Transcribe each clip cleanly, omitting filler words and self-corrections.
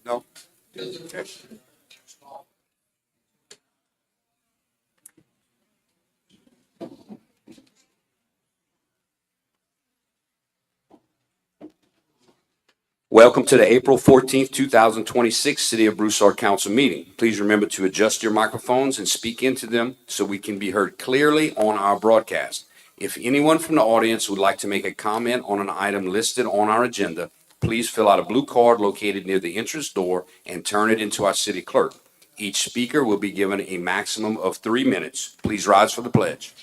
No. Welcome to the April 14th, 2026 City of Broussard Council meeting. Please remember to adjust your microphones and speak into them so we can be heard clearly on our broadcast. If anyone from the audience would like to make a comment on an item listed on our agenda, please fill out a blue card located near the entrance door and turn it into our city clerk. Each speaker will be given a maximum of 3 minutes. Please rise for the pledge.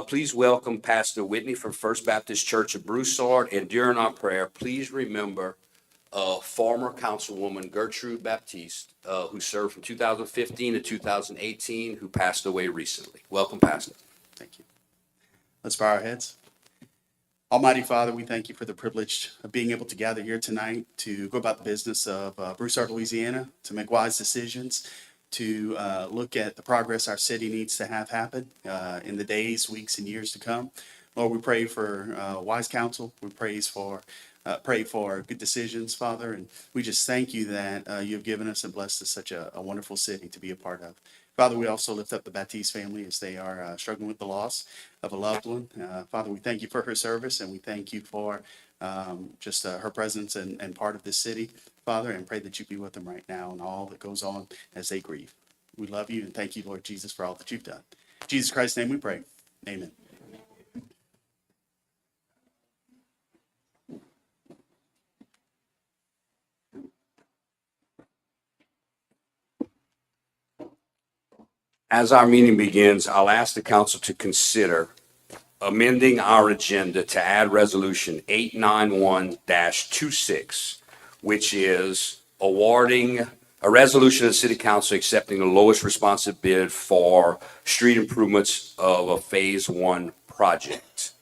Please welcome Pastor Whitney from First Baptist Church of Broussard. And during our prayer, please remember former Councilwoman Gertrude Baptiste, who served from 2015 to 2018, who passed away recently. Welcome, Pastor. Thank you. Let's bow our heads. Almighty Father, we thank you for the privilege of being able to gather here tonight to go about the business of Broussard, Louisiana, to make wise decisions, to look at the progress our city needs to have happen in the days, weeks, and years to come. Lord, we pray for wise counsel. We pray for good decisions, Father, and we just thank you that you have given us and blessed us such a wonderful city to be a part of. Father, we also lift up the Baptiste family as they are struggling with the loss of a loved one. Father, we thank you for her service, and we thank you for just her presence and part of this city, Father, and pray that you be with them right now and all that goes on as they grieve. We love you and thank you, Lord Jesus, for all that you've done. In Jesus Christ's name we pray. Amen. As our meeting begins, I'll ask the council to consider amending our agenda to add resolution 891-26, which is awarding a resolution of the city council accepting the lowest responsive bid for street improvements of a phase 1 project.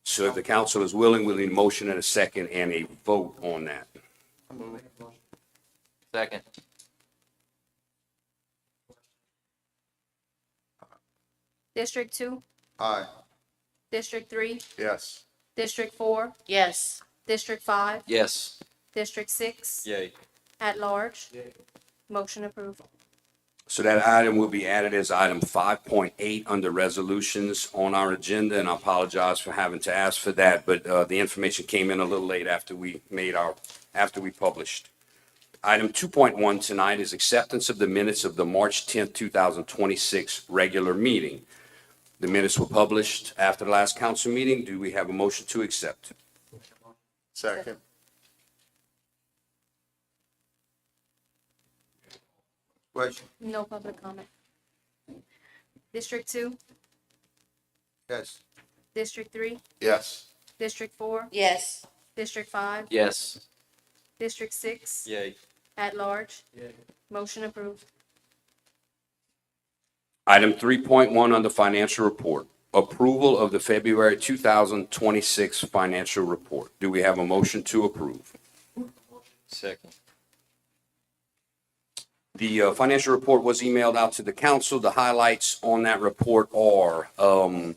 So if the council is willing, we'll need a motion and a second and a vote on that. Second. District 2, Aye. District 3, Yes. District 4, Yes. District 5, Yes. District 6, Yay. at large. Motion approved. So that item will be added as item 5.8 under resolutions on our agenda, and I apologize for having to ask for that, but the information came in a little late after we published. Item 2.1 tonight is acceptance of the minutes of the March 10th, 2026 regular meeting. The minutes were published after the last council meeting. Do we have a motion to accept? Second. Question? No public comment. District 2, Yes. District 3, Yes. District 4, Yes. District 5, Yes. District 6, Yay. at large. Motion approved. Item 3.1 on the financial report, approval of the February 2026 financial report. Do we have a motion to approve? Second. The financial report was emailed out to the council. The highlights on that report are, for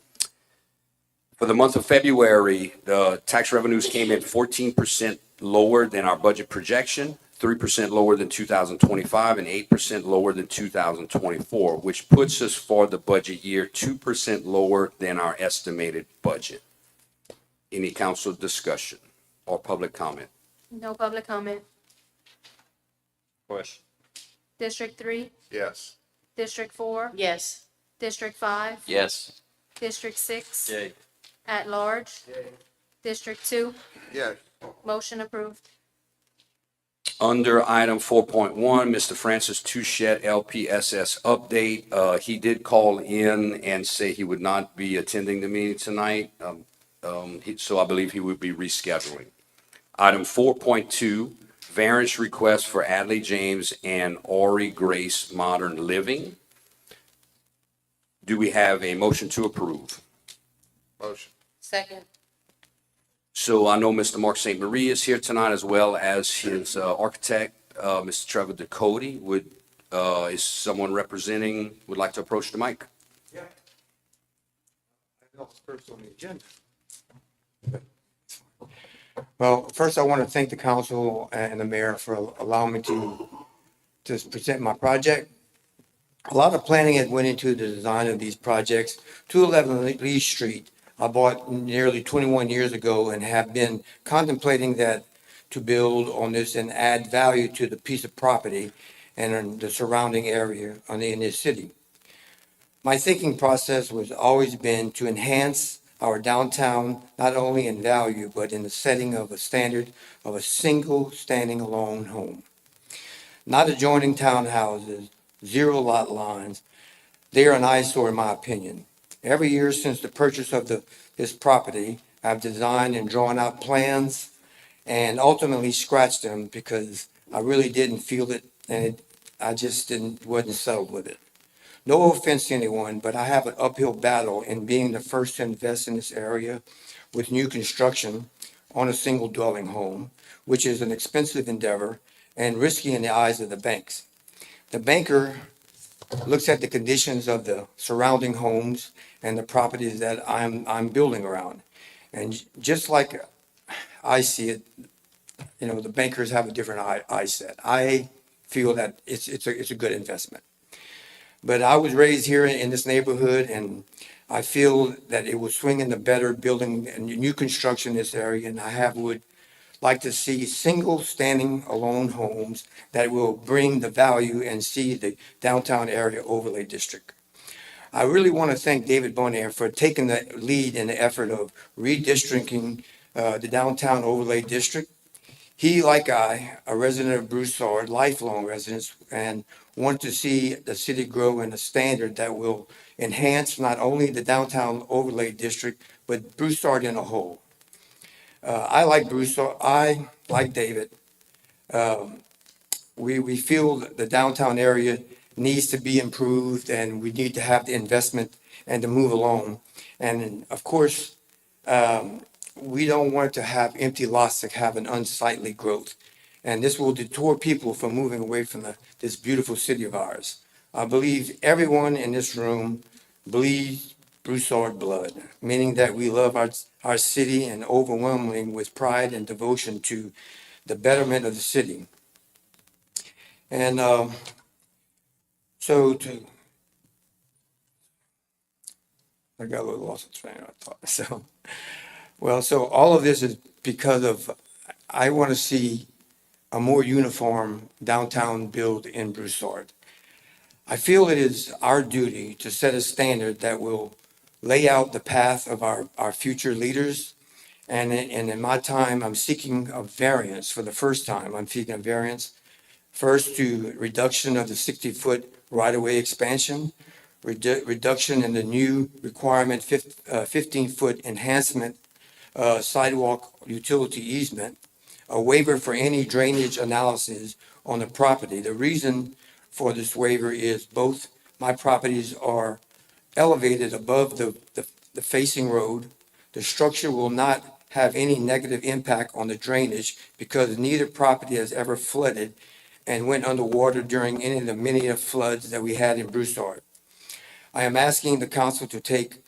the month of February, the tax revenues came in 14% lower than our budget projection, 3% lower than 2025, and 8% lower than 2024, which puts us for the budget year 2% lower than our estimated budget. Any council discussion or public comment? No public comment. Question. District 3, Yes. District 4, Yes. District 5, Yes. District 6, Yay. at large. District 2, Yes. motion approved. Under item 4.1, Mr. Francis Touchette, LPSS update. He did call in and say he would not be attending the meeting tonight. So I believe he would be rescheduling. Item 4.2, variance request for Adley James and Ori Grace Modern Living. Do we have a motion to approve? Motion. Second. So I know Mr. Mark St. Marie is here tonight, as well as his architect, Mr. Trevor Ducote. Is someone representing, would like to approach the mic? First on the agenda. Well, first I want to thank the council and the mayor for allowing me to present my project. A lot of planning had went into the design of these projects. 211 Lee Street, I bought nearly 21 years ago and have been contemplating that to build on this and add value to the piece of property and the surrounding area in this city. My thinking process was always been to enhance our downtown, not only in value, but in the setting of a standard of a single standing alone home. Not adjoining townhouses, zero lot lines. They are an eyesore in my opinion. Every year since the purchase of this property, I've designed and drawn out plans and ultimately scratched them because I really didn't feel it and I just wasn't settled with it. No offense to anyone, but I have an uphill battle in being the first to invest in this area with new construction on a single dwelling home, which is an expensive endeavor and risky in the eyes of the banks. The banker looks at the conditions of the surrounding homes and the properties that I'm building around. And just like I see it, the bankers have a different eye set. I feel that it's a good investment. But I was raised here in this neighborhood, and I feel that it will swing in the better building and new construction in this area, and would like to see single standing alone homes that will bring the value and see the downtown area overlay district. I really want to thank David Bonaire for taking the lead in the effort of redistricting the downtown overlay district. He, like I, a resident of Broussard, lifelong resident, and want to see the city grow in a standard that will enhance not only the downtown overlay district, but Broussard in a whole. I like Broussard, I, like David, we feel that the downtown area needs to be improved and we need to have the investment and to move along. And of course, we don't want to have empty lots that have an unsightly growth. And this will deter people from moving away from this beautiful city of ours. I believe everyone in this room bleeds Broussard blood, meaning that we love our city and overwhelmingly with pride and devotion to the betterment of the city. And I got a little lost in train of thought. So all of this is because of, I want to see a more uniform downtown build in Broussard. I feel it is our duty to set a standard that will lay out the path of our future leaders. And in my time, I'm seeking a variance for the first time. I'm seeking a variance first to reduction of the 60-foot right-of-way expansion, reduction in the new requirement 15-foot enhancement sidewalk utility easement, a waiver for any drainage analysis on the property. The reason for this waiver is both my properties are elevated above the facing road. The structure will not have any negative impact on the drainage because neither property has ever flooded and went underwater during any of the many floods that we had in Broussard. I am asking the council to take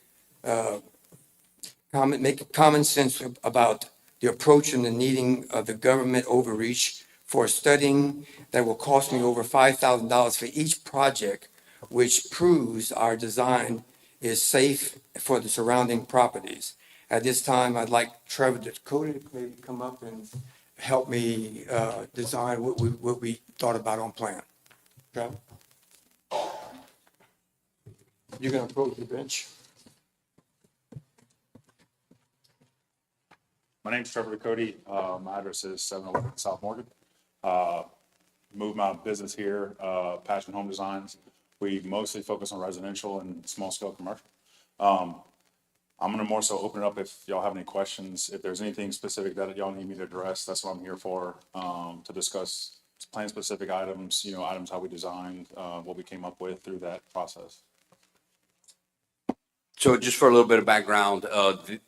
make common sense about the approach and the needing of the government overreach for studying that will cost me over $5,000 for each project, which proves our design is safe for the surrounding properties. At this time, I'd like Trevor Ducote to maybe come up and help me design what we thought about on plan. Trevor? You're gonna approach the bench. My name's Trevor Ducote. My address is 711 South Morgan. Moved my business here, Passion Home Designs. We mostly focus on residential and small scale commercial. I'm gonna more so open it up if y'all have any questions. If there's anything specific that y'all need me to address, that's what I'm here for, to discuss plan specific items, items how we designed, what we came up with through that process. So just for a little bit of background,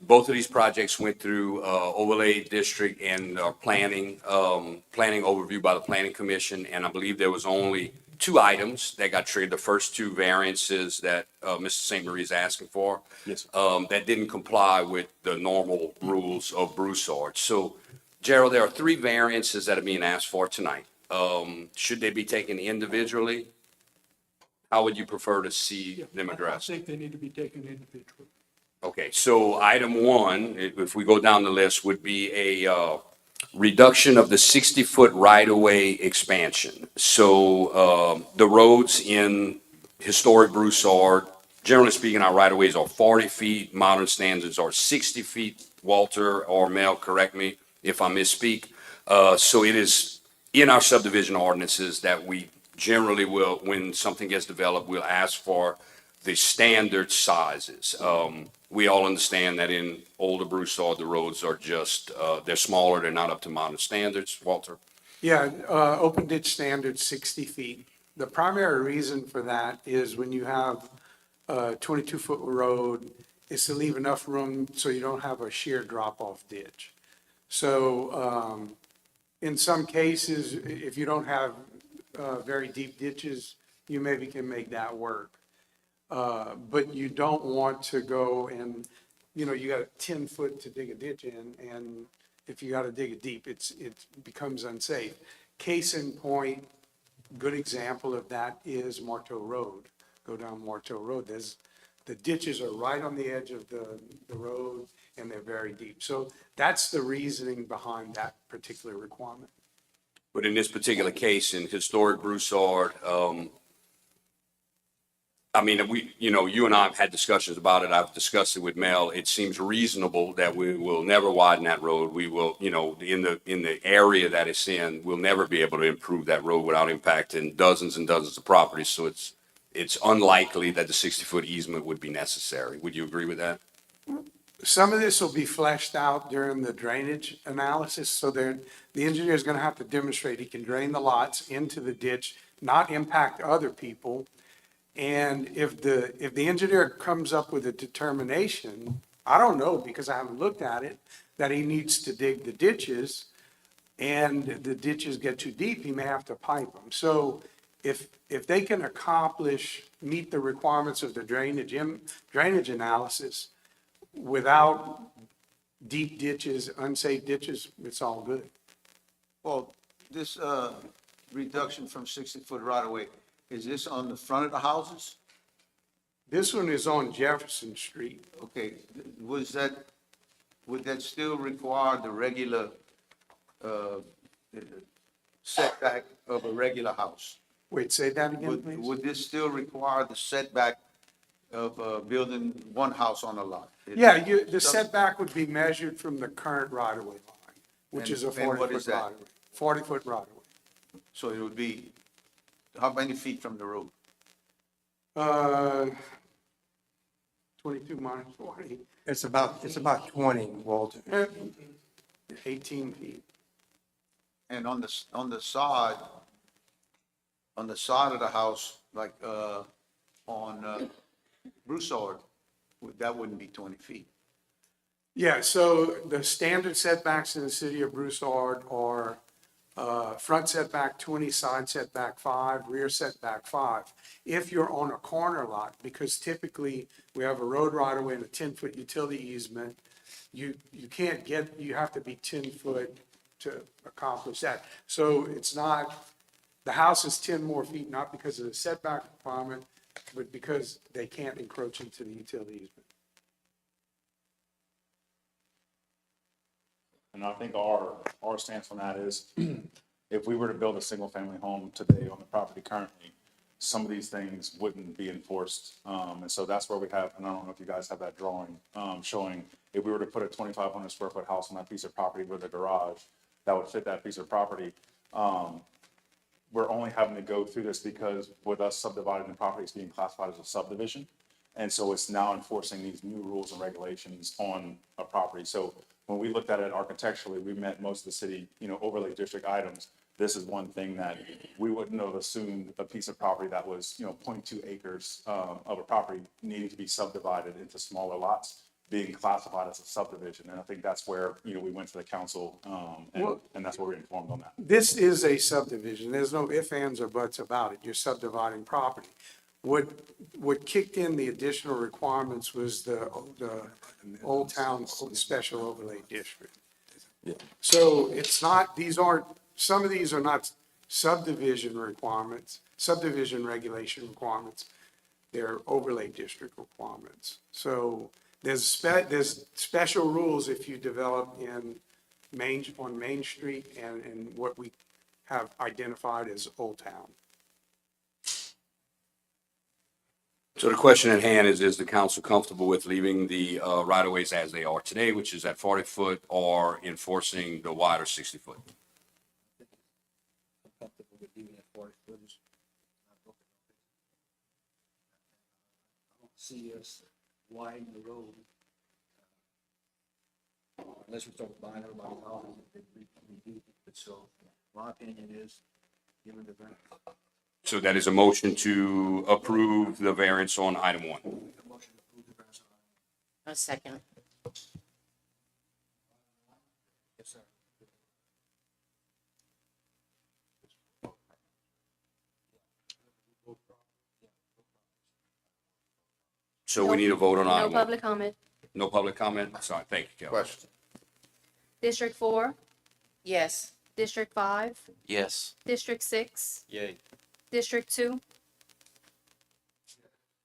both of these projects went through overlay district and planning overview by the Planning Commission, and I believe there was only two items that got triggered. The first two variances that Mr. St. Marie is asking for. Yes, That didn't comply with the normal rules of Broussard. So, Gerald, there are three variances that are being asked for tonight. Should they be taken individually? How would you prefer to see them addressed? I think they need to be taken individually. Okay, so item one, if we go down the list, would be a reduction of the 60-foot right-of-way expansion. So the roads in historic Broussard, generally speaking, our right-of-ways are 40 feet, modern standards are 60 feet. Walter or Mel, correct me if I misspeak. So it is in our subdivision ordinances that we generally will, when something gets developed, we'll ask for the standard sizes. We all understand that in older Broussard, the roads are just, they're smaller, they're not up to modern standards. Walter? Yeah, open ditch standard 60 feet. The primary reason for that is when you have a 22-foot road, is to leave enough room so you don't have a sheer drop-off ditch. So in some cases, if you don't have very deep ditches, you maybe can make that work. But you don't want to go and, you got 10 foot to dig a ditch in, and if you got to dig it deep, it becomes unsafe. Case in point, good example of that is Marteau Road. Go down Marteau Road. The ditches are right on the edge of the road, and they're very deep. So that's the reasoning behind that particular requirement. But in this particular case, in historic Broussard, I mean, you and I have had discussions about it. I've discussed it with Mel. It seems reasonable that we will never widen that road. We will, in the area that it's in, we'll never be able to improve that road without impacting dozens and dozens of properties. So it's unlikely that the 60-foot easement would be necessary. Would you agree with that? Some of this will be fleshed out during the drainage analysis, so the engineer is going to have to demonstrate he can drain the lots into the ditch, not impact other people. And if the engineer comes up with a determination, I don't know because I haven't looked at it, that he needs to dig the ditches and the ditches get too deep, he may have to pipe them. So if they can meet the requirements of the drainage analysis without deep ditches, unsafe ditches, it's all good. Well, this, reduction from 60-foot right of way, is this on the front of the houses? This one is on Jefferson Street. Okay, would that still require the regular, setback of a regular house? Wait, say that again, please? Would this still require the setback of, building one house on a lot? Yeah, the setback would be measured from the current right-of-way line, which is a And what 40-foot is that? right-of-way. 40-foot right-of-way. So it would be, how many feet from the road? 22 minus 40, It's about 20, Walter. 18 feet. And on the side of the house, like, on, Broussard, that wouldn't be 20 feet. Yeah, so the standard setbacks in the city of Broussard are front setback 20, side setback 5, rear setback 5. If you're on a corner lot, because typically we have a road right of way and a 10-foot utility easement, you have to be 10 foot to accomplish that. So it's not, the house is 10 more feet, not because of the setback requirement, but because they can't encroach into the utility easement. and I think our stance on that is, if we were to build a single-family home today on the property currently, some of these things wouldn't be enforced. And so that's where we have, and I don't know if you guys have that drawing, showing if we were to put a 2,500 square foot house on that piece of property with a garage, that would fit that piece of property. We're only having to go through this because with us subdividing the property, it's being classified as a subdivision. And so it's now enforcing these new rules and regulations on a property. So when we looked at it architecturally, we met most of the city, overlay district items. this is one thing that we wouldn't have assumed a piece of property that was, 0.2 acres of a property needing to be subdivided into smaller lots, being classified as a subdivision. And I think that's where, we went to the council, and that's where we informed on that. This is a subdivision. There's no ifs, ands, or buts about it. You're subdividing property. What kicked in the additional requirements was the Old Town Special Overlay District. So it's not, some of these are not subdivision requirements, subdivision regulation requirements. They're overlay district requirements. So there's special rules if you develop on Main Street and what we have identified as Old Town. So the question at hand is the council comfortable with leaving the right-of-ways as they are today, which is at 40-foot, or enforcing the wider 60-foot? Comfortable with leaving it 40 footers. I don't see us widening the road. Unless we start buying everybody's houses. So my opinion is, give it the variance. So that is a motion to approve the variance on item 1. Motion to approve the variance. A second. Yes, sir. So we need a vote on No item 1. public comment. No public comment? Sorry, thank you, Kelly. Question. District 4, Yes. District 5, Yes. District 6, Yay. District 2,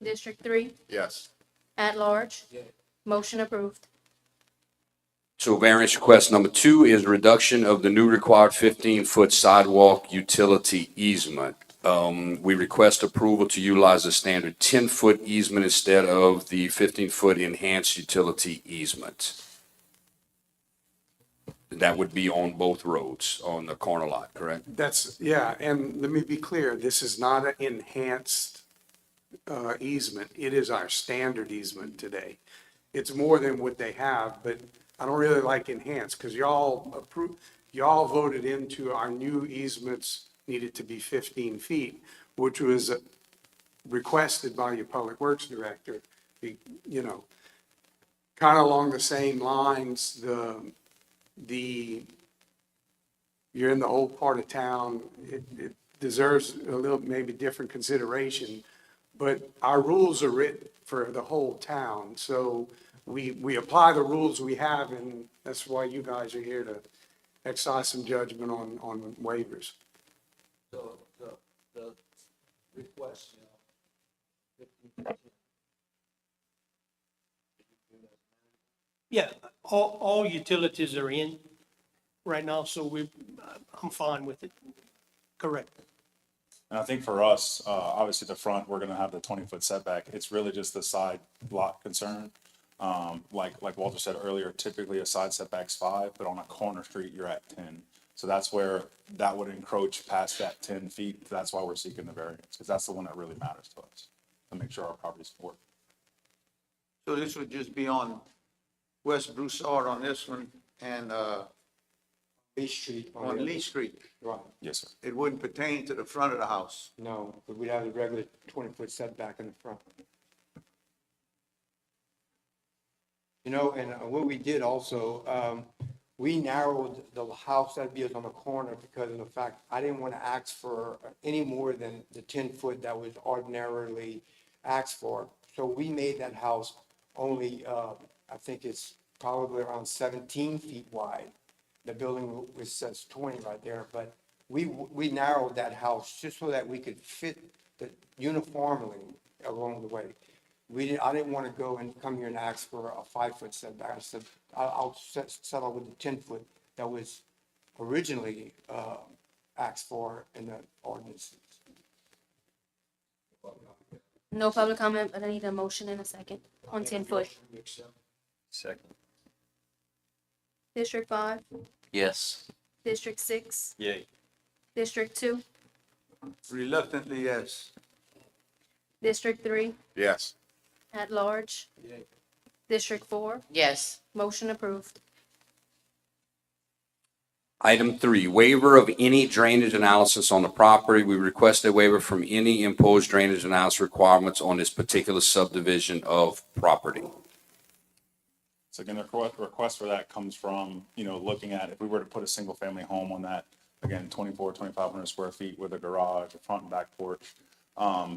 District 3, Yes. at large. Motion approved. So variance request number 2 is reduction of the new required 15-foot sidewalk utility easement. We request approval to utilize the standard 10-foot easement instead of the 15-foot enhanced utility easement. That would be on both roads, on the corner lot, correct? Yeah, and let me be clear, this is not an enhanced easement. It is our standard easement today. It's more than what they have, but I don't really like enhanced because y'all voted into our new easements needed to be 15 feet, which was requested by your Public Works Director. Kind of along the same lines, you're in the old part of town, it deserves a little, maybe different consideration, but our rules are written for the whole town, so we apply the rules we have, and that's why you guys are here to exercise some judgment on waivers. So the request, 15. Yeah, all utilities are in right now, so I'm fine with it. Correct. And I think for us, obviously the front, we're gonna have the 20-foot setback. It's really just the side lot concern. Like Walter said earlier, typically a side setback's 5, but on a corner street, you're at 10. So that's where that would encroach past that 10 feet. That's why we're seeking the variance, because that's the one that really matters to us, to make sure our properties work. So this would just be on West Broussard on this one and, Lee Street. on Lee Street. Right, Yes, sir. It wouldn't pertain to the front of the house. no, but we'd have the regular 20-foot setback in the front. And what we did also, we narrowed the house that is on the corner because of the fact I didn't want to ask for any more than the 10-foot that was ordinarily asked for. So we made that house only, I think it's probably around 17 feet wide. The building says 20 right there, but we narrowed that house just so that we could fit uniformly along the way. I didn't want to go and come here and ask for a 5-foot setback. I said, I'll settle with the 10-foot that was originally asked for in the ordinance. No public comment, but I need a motion in a second on 10 foot. Second. District 5, Yes. District 6, Yay. District 2, Reluctantly, yes. District 3, Yes. at large. District 4, Yes. motion approved. Item 3, waiver of any drainage analysis on the property. We request a waiver from any imposed drainage analysis requirements on this particular subdivision of property. So again, the request for that comes from, looking at if we were to put a single family home on that, again, 2,500 square feet with a garage, a front and back porch,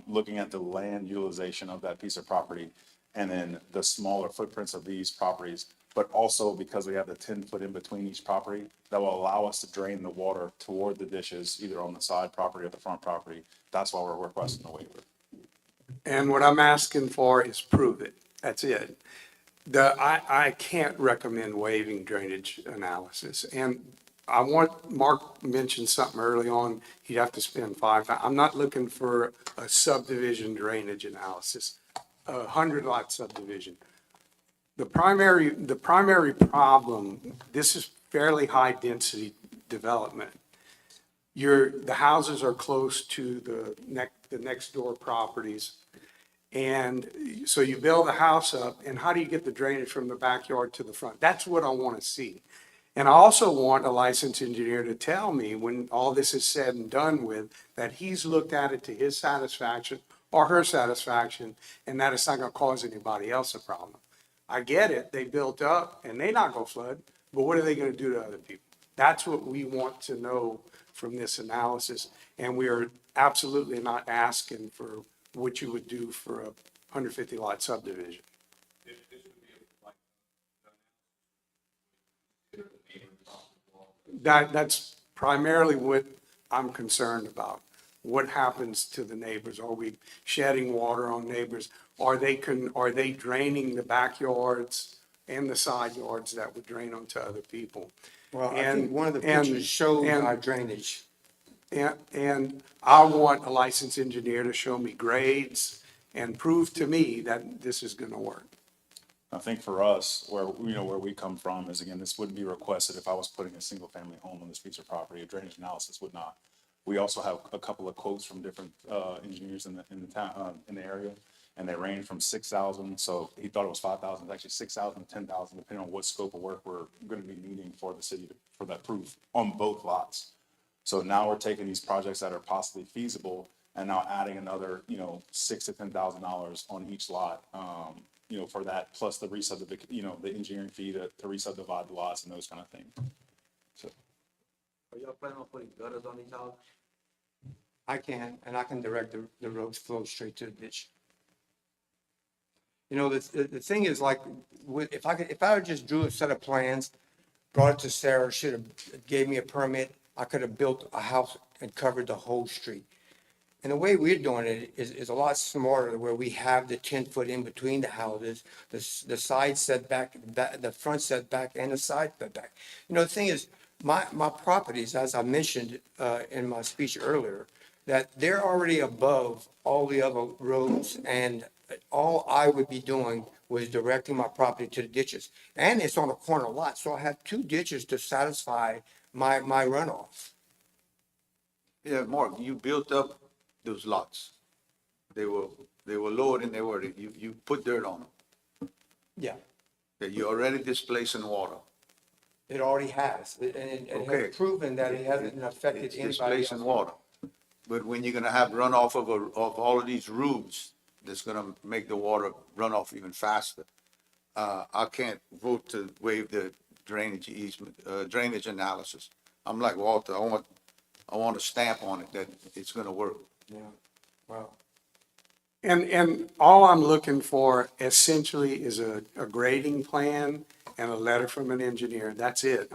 looking at the land utilization of that piece of property, and then the smaller footprints of these properties, but also because we have the 10-foot in between each property, that will allow us to drain the water toward the ditches, either on the side property or the front property. That's why we're requesting the waiver. And what I'm asking for is prove it. That's it. I can't recommend waiving drainage analysis. And Mark mentioned something early on, he'd have to spend I'm not looking for a subdivision drainage analysis, 100-lot subdivision. The primary problem, this is fairly high-density development. The houses are close to the next door properties. And so you build a house up, and how do you get the drainage from the backyard to the front? That's what I want to see. And I also want a licensed engineer to tell me, when all this is said and done with, that he's looked at it to his satisfaction or her satisfaction, and that it's not going to cause anybody else a problem. I get it, they built up, and they're not going to flood, but what are they going to do to other people? That's what we want to know from this analysis, and we are absolutely not asking for what you would do for a 150-lot subdivision. That's primarily what I'm concerned about. What happens to the neighbors? Are we shedding water on neighbors? Are they draining the backyards and the side yards that would drain onto other people? Well, I And- think one of the and- pictures shows and- our drainage. And I want a licensed engineer to show me grades and prove to me that this is gonna work. I think for us, where we come from is, again, this wouldn't be requested if I was putting a single family home on this piece of property. A drainage analysis would not. We also have a couple of quotes from different engineers in the town, in the area, and they range from 6,000. So he thought it was 5,000, it's actually 6,000, 10,000, depending on what scope of work we're going to be needing for the city for that proof on both lots. So now we're taking these projects that are possibly feasible and now adding another, $6,000 to $10,000 on each lot, for that, plus the the engineering fee to re-subdivide the lots and those kind of things. So. Are y'all planning on putting gutters on these houses? I can, and I can direct the roads flow straight to the ditch. The thing is, like, if I just drew a set of plans, brought it to Sarah, should have gave me a permit, I could have built a house and covered the whole street. And the way we're doing it is a lot smarter, where we have the 10-foot in between the houses, the side setback, the front setback, and the side setback. The thing is, my properties, as I mentioned in my speech earlier, that they're already above all the other roads, and all I would be doing was directing my property to the ditches. And it's on a corner lot, so I have 2 ditches to satisfy my runoff. Yeah, Mark, you built up those lots. They were lower than they were. You put dirt on them. Yeah, That you're already displacing water. it already has, and it Okay. has proven that it hasn't affected It's anybody displacing else. water. But when you're gonna have runoff of all of these roofs, that's gonna make the water run off even faster. I can't vote to waive the drainage easement, drainage analysis. I'm like Walter, I want a stamp on it that it's gonna work. Yeah, well, And all I'm looking for essentially is a grading plan and a letter from an engineer. That's it.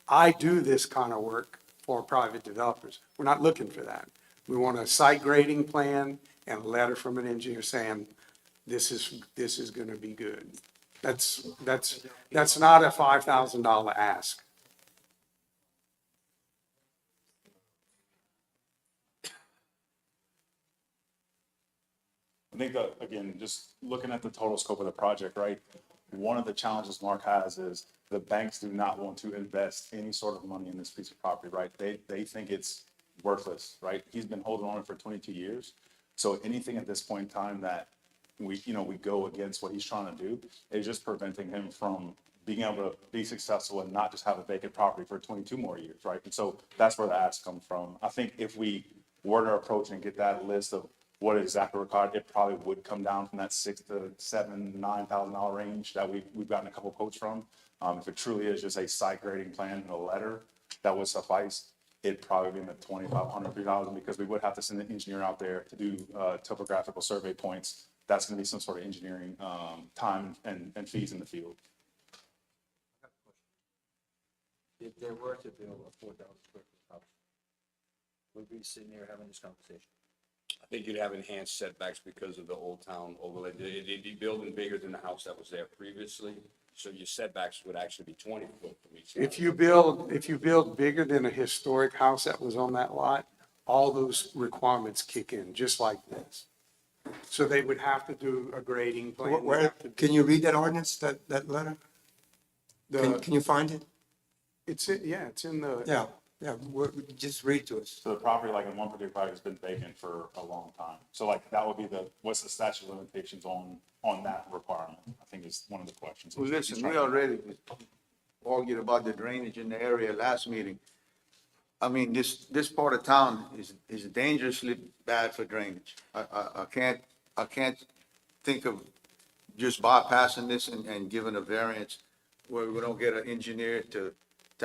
I do this kind of work for private developers. We're not looking for that. We want a site grading plan and a letter from an engineer saying, this is gonna be good. That's not a $5,000 ask. I think that, again, just looking at the total scope of the project, right? One of the challenges Mark has is the banks do not want to invest any sort of money in this piece of property, right? They think it's worthless, right? He's been holding on it for 22 years. So anything at this point in time that we go against what he's trying to do. It's just preventing him from being able to be successful and not just have a vacant property for 22 more years, right? And so that's where the ask comes from. I think if we were to approach and get that list of what is exactly required, it probably would come down from that $6,000 to $7,000, $9,000 range that we've gotten a couple quotes from. If it truly is just a site grading plan and a letter that would suffice, it'd probably be in the $2,500, $3,000, because we would have to send an engineer out there to do topographical survey points. That's gonna be some sort of engineering time and fees in the field. If they were to build a 4,000 square foot house, we'd be sitting here having this conversation. I think you'd have enhanced setbacks because of the Old Town overlay. They'd be building bigger than the house that was there previously, so your setbacks would actually be 20 foot from each side. If you build bigger than a historic house that was on that lot, all those requirements kick in, just like this. So they would have to do a grading plan. They'd Where, have to- can you read that ordinance, that letter? Can you find it? It's in the. Yeah, just read to us. So the property, like in one particular property, has been vacant for a long time. So like that would be what's the statute of limitations on that requirement? I think is one of the questions. Well, listen, we already argued about the drainage in the area last meeting. I mean, this part of town is dangerously bad for drainage. I can't think of just bypassing this and giving a variance where we don't get an engineer to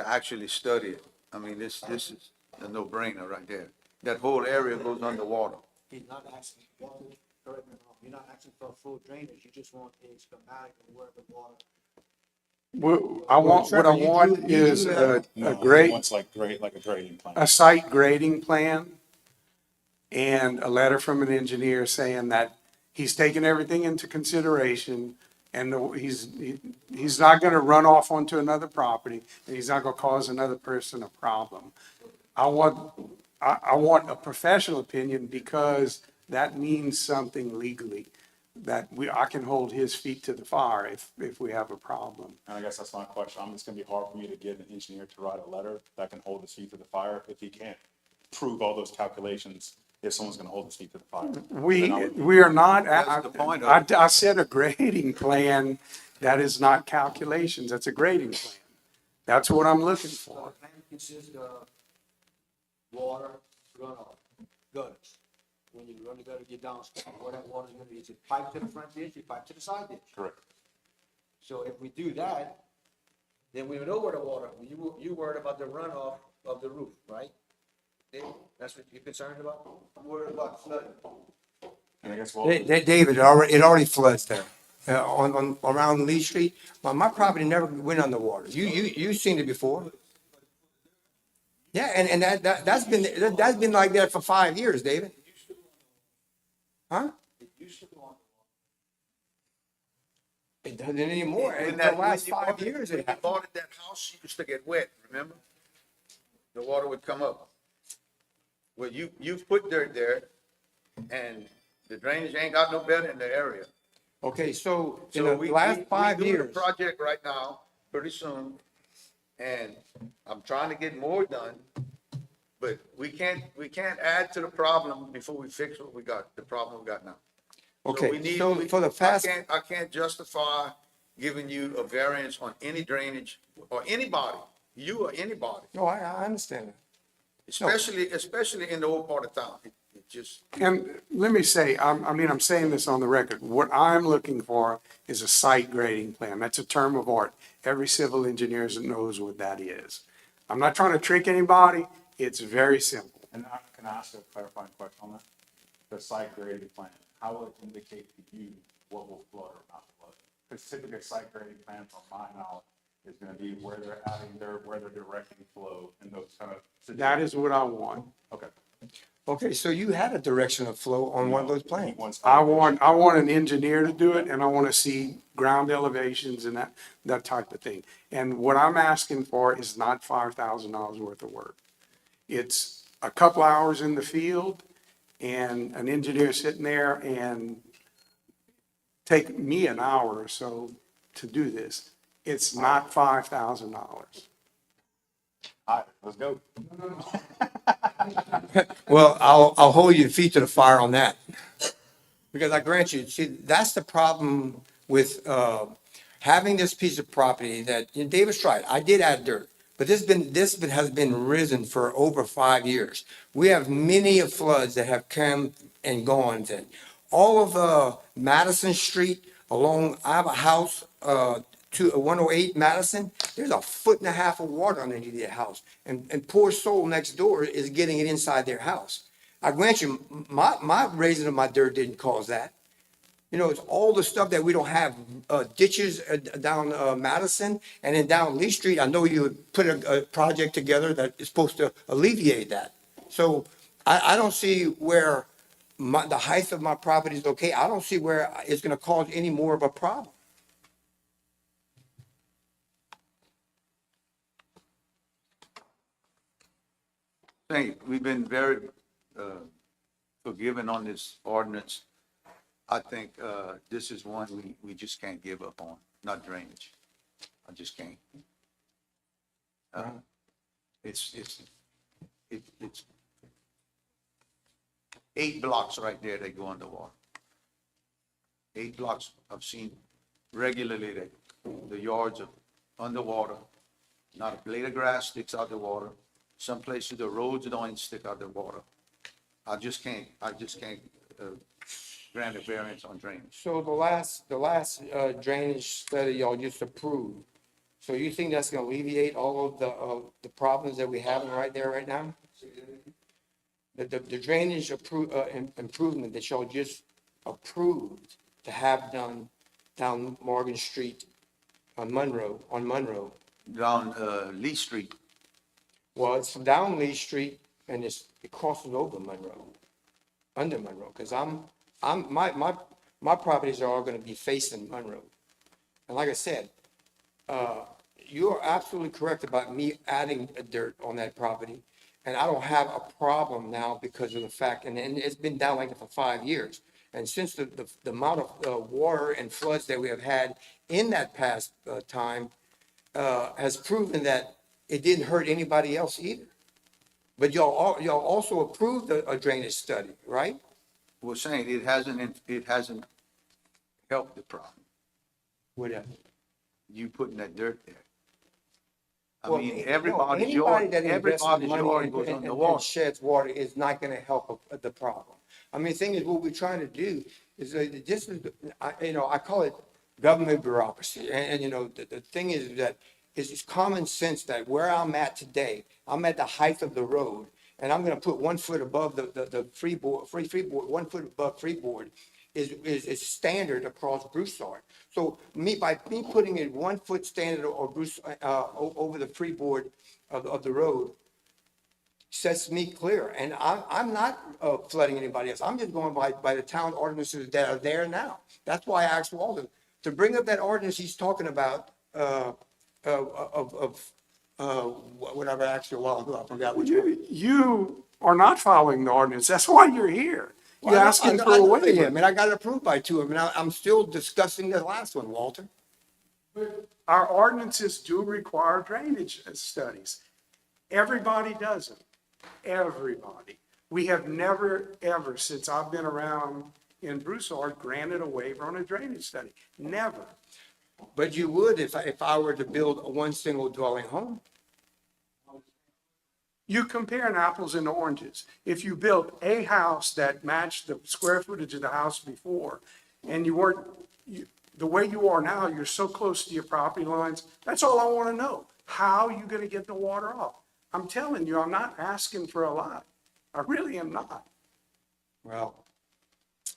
actually study it. I mean, this is a no-brainer right there. That whole area goes underwater. He's not asking, correct me if I'm wrong, you're not asking for full drainage, you just want a schematic of where the water. What I want is a grade, It's like a grading plan. a site grading plan and a letter from an engineer saying that he's taken everything into consideration and he's not gonna run off onto another property and he's not gonna cause another person a problem. I want a professional opinion because that means something legally, that I can hold his feet to the fire if we have a problem. And I guess that's my question. It's gonna be hard for me to get an engineer to write a letter that can hold his feet to the fire if he can't prove all those calculations, if someone's gonna hold his feet to the fire. We are not, That's the point of it. I said a grading plan, that is not calculations, that's a grading plan. That's what I'm looking So for. the plan consists of water runoff, gutters. When you run the gutter, get downstream, where that water's gonna be, is it pipe to the front ditch, or pipe to the side ditch? Correct. So if we do that, then we know where the water, you worried about the runoff of the roof, right? Dave, that's what you're concerned about? I'm worried about flooding. And I guess, well, David, it already floods there, around Lee Street. My property never went underwater. You've seen it before. Yeah, and that's been like that for 5 years, David. Huh? It doesn't anymore. When In the that- last when you 5 bought it- years, when it you happened. bought it, that house used to get wet, remember? The water would come up. Well, you've put dirt there, and the drainage ain't got no better in the area. Okay, so in So the we last 5 doing a years, project right now, pretty soon, and I'm trying to get more done, but we can't add to the problem before we fix what we got, the problem we got now. So okay, we need- so we- for the past, I can't justify giving you a variance on any drainage, or anybody, you or anybody, no, I understand that. especially in the old part of town. It just, And let me say, I'm saying this on the record, what I'm looking for is a site grading plan. That's a term of art. Every civil engineer knows what that is. I'm not trying to trick anybody, it's very simple. and can I ask a clarifying question on that? The site grading plan, how will it indicate to you what will flood or not flood? Because typically a site grading plan, from my knowledge, is gonna be where they're where they're directing flow and those kind of. That is what I want. Okay. Okay, so you had a direction of flow on one of those plans. I want an engineer to do it, and I want to see ground elevations and that type of thing. And what I'm asking for is not $5,000 worth of work. It's a couple hours in the field and an engineer sitting there and take me an hour or so to do this. It's not $5,000. All right, let's go. Well, I'll hold your feet to the fire on that. Because I grant you, see, that's the problem with, having this piece of property that, and David's right, I did add dirt. But has been risen for over 5 years. We have many of floods that have come and gone then. All of, Madison Street along, I have a house, to 108 Madison, there's a foot and a half of water underneath their house. And poor soul next door is getting it inside their house. I grant you, my raising of my dirt didn't cause that. You know, it's all the stuff that we don't have, ditches down Madison and then down Lee Street. I know you put a project together that is supposed to alleviate that. So I don't see where the height of my property is okay. I don't see where it's gonna cause any more of a problem. We've been very forgiving on this ordinance. I think this is one we just can't give up on, not drainage. I just can't. It's 8 blocks right there that go underwater. 8 blocks I've seen regularly that the yards are underwater. Not a blade of grass sticks out the water. Some places the roads don't even stick out the water. I just can't grant a variance on drainage. So the last drainage study y'all just approved, so you think that's gonna alleviate all of the problems that we have right there right now? The drainage improvement that y'all just approved to have done down Morgan Street on Monroe. Down Lee Street, Well, it's down Lee Street and it crosses over Monroe, under Monroe, because my properties are all gonna be facing Monroe. And like I said, you're absolutely correct about me adding dirt on that property. And I don't have a problem now because of the fact, and it's been down like that for 5 years. And since the amount of water and floods that we have had in that past time has proven that it didn't hurt anybody else either. But y'all also approved a drainage study, right? we're saying it hasn't helped the problem. Whatever. You putting that dirt there. I Well, mean, no, everybody's anybody yard, that invests everybody's money yard goes and underwater. sheds water is not gonna help the problem. I mean, the thing is, what we're trying to do is, this is, I call it government bureaucracy. The thing is that it's common sense that where I'm at today, I'm at the height of the road, and I'm gonna put 1 foot above the freeboard, 1 foot above freeboard is standard across Broussard. So by me putting it 1 foot standard or over the freeboard of the road sets me clear. And I'm not flooding anybody else. I'm just going by the town ordinances that are there now. That's why I asked Walter to bring up that ordinance he's talking about, whatever I asked you a while ago, I forgot which one. You are not following the ordinance. That's why you're here. You're Well, asking for I a know waiver. him, and I got it approved by 2 of them, and I'm still discussing the last one, Walter. Our ordinances do require drainage studies. Everybody does them. Everybody. We have never, ever, since I've been around in Broussard, granted a waiver on a drainage study. Never. But you would if I were to build one single dwelling home. You compare apples and oranges. If you built a house that matched the square footage of the house before, and the way you are now, you're so close to your property lines, that's all I want to know. How are you going to get the water off? I'm telling you, I'm not asking for a lot. I really am not. Well,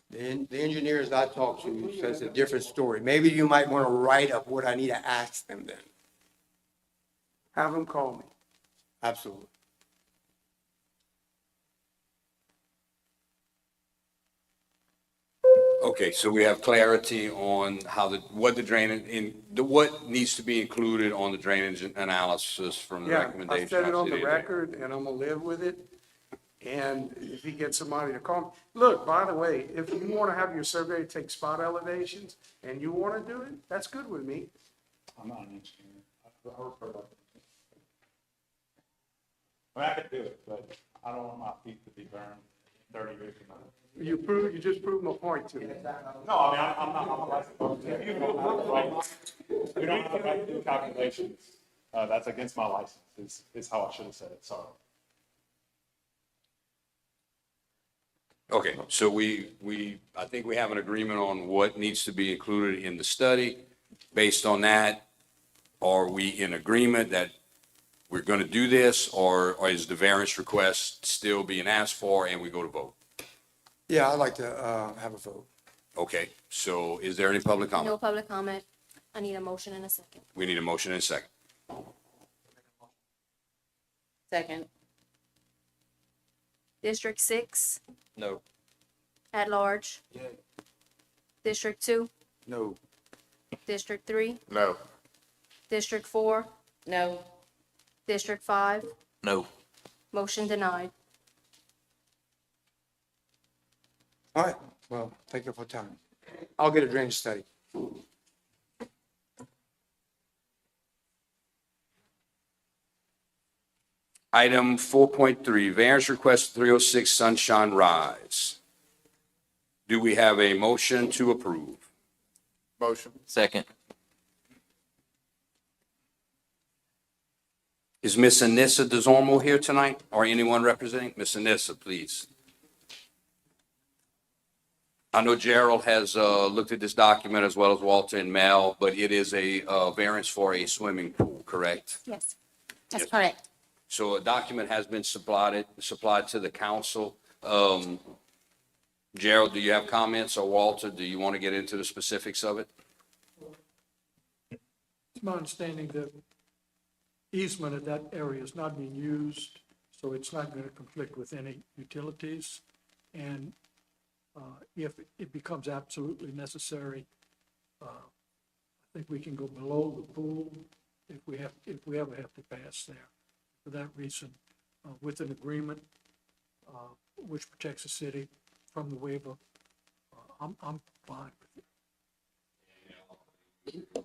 the engineers I talked to says a different story. Maybe you might want to write up what I need to ask them then. Have them call me. Absolutely. Okay, so we have clarity on what needs to be included on the drainage analysis from the Yeah, recommendation. I said it of on the city attorney. record, and I'm gonna live with it. And if he gets somebody to call me, look, by the way, if you wanna have your survey take spot elevations and you wanna do it, that's good with me. I'm not an engineer. I refer to. I mean, I could do it, but I don't want my feet to be burned 30 years from now. You just proved my point to me. No, I mean, I'm not a licensed architect. You don't have the right, you don't have the right to do calculations. That's against my license, is how I should have said it, sorry. Okay, so I think we have an agreement on what needs to be included in the study. Based on that, are we in agreement that we're going to do this, or is the variance request still being asked for and we go to vote? Yeah, I'd like to, have a vote. Okay, so is there any public No comment? public comment. I need a motion and a second. We need a motion and a second. Second. District 6, No. at large. District 2, No. District 3, No. District 4, No. District 5. No. Motion denied. All right, well, thank you for your time. I'll get a drainage study. Item 4.3, variance request 306 Sunshine Rise. Do we have a motion to approve? Motion. Second. Is Miss Anissa DeZormo here tonight, or anyone representing? Miss Anissa, please. I know Gerald has looked at this document as well as Walter and Mel, but it is a variance for a swimming pool, correct? Yes, that's Yes. correct. So a document has been supplied to the council. Gerald, do you have comments, or Walter, do you want to get into the specifics of it? It's my understanding that easement of that area is not being used, so it's not going to conflict with any utilities. And if it becomes absolutely necessary, I think we can go below the pool if we ever have to pass there. For that reason, with an agreement which protects the city from the waiver, I'm fine with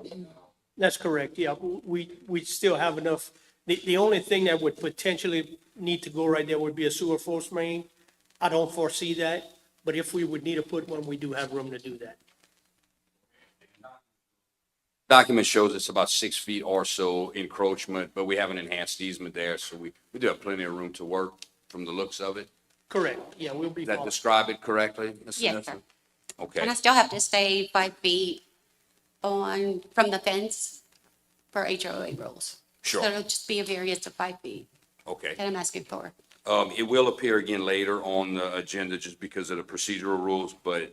it. That's correct, yeah. We still have enough. The only thing that would potentially need to go right there would be a sewer force main. I don't foresee that, but if we would need to put one, we do have room to do that. Document shows it's about 6 feet or so encroachment, but we have an enhanced easement there, so we do have plenty of room to work from the looks of it. Correct, yeah, we'll be Did that fine. describe it correctly, Ms. Yes, Anissa? sir. Okay, And I still have to stay 5 feet from the fence for HOA rules. Sure. So it'll just be a variance of 5 feet okay. that I'm asking for. It will appear again later on the agenda just because of the procedural rules, but,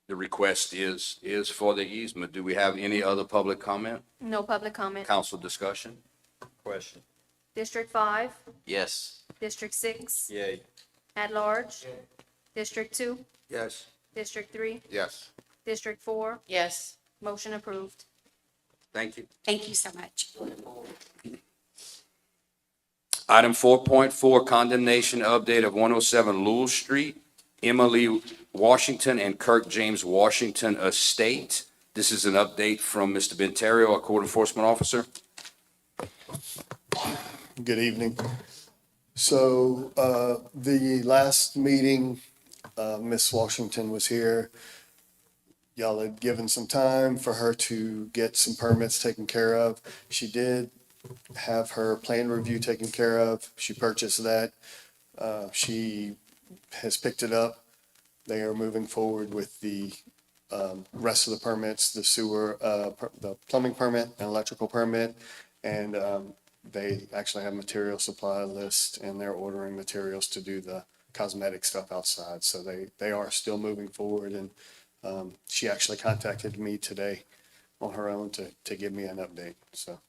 the request is for the easement. Do we have any other public comment? No public comment. Council discussion? Question. District 5, Yes. District 6, Yay. at large. District 2, Yes. District 3, Yes. District 4. Yes. Motion approved. Thank you. Thank you so much. Item 4.4, condemnation update of 107 Lewis Street, Emily Washington and Kirk James Washington Estate. This is an update from Mr. Benterio, our code enforcement officer. Good evening. So, the last meeting, Miss Washington was here. Y'all had given some time for her to get some permits taken care of. She did have her plan review taken care of. She purchased that. She has picked it up. They are moving forward with the, rest of the permits, the sewer, the plumbing permit and electrical permit. And, they actually have material supply list and they're ordering materials to do the cosmetic stuff outside. So they are still moving forward, and she actually contacted me today on her own to give me an update, so.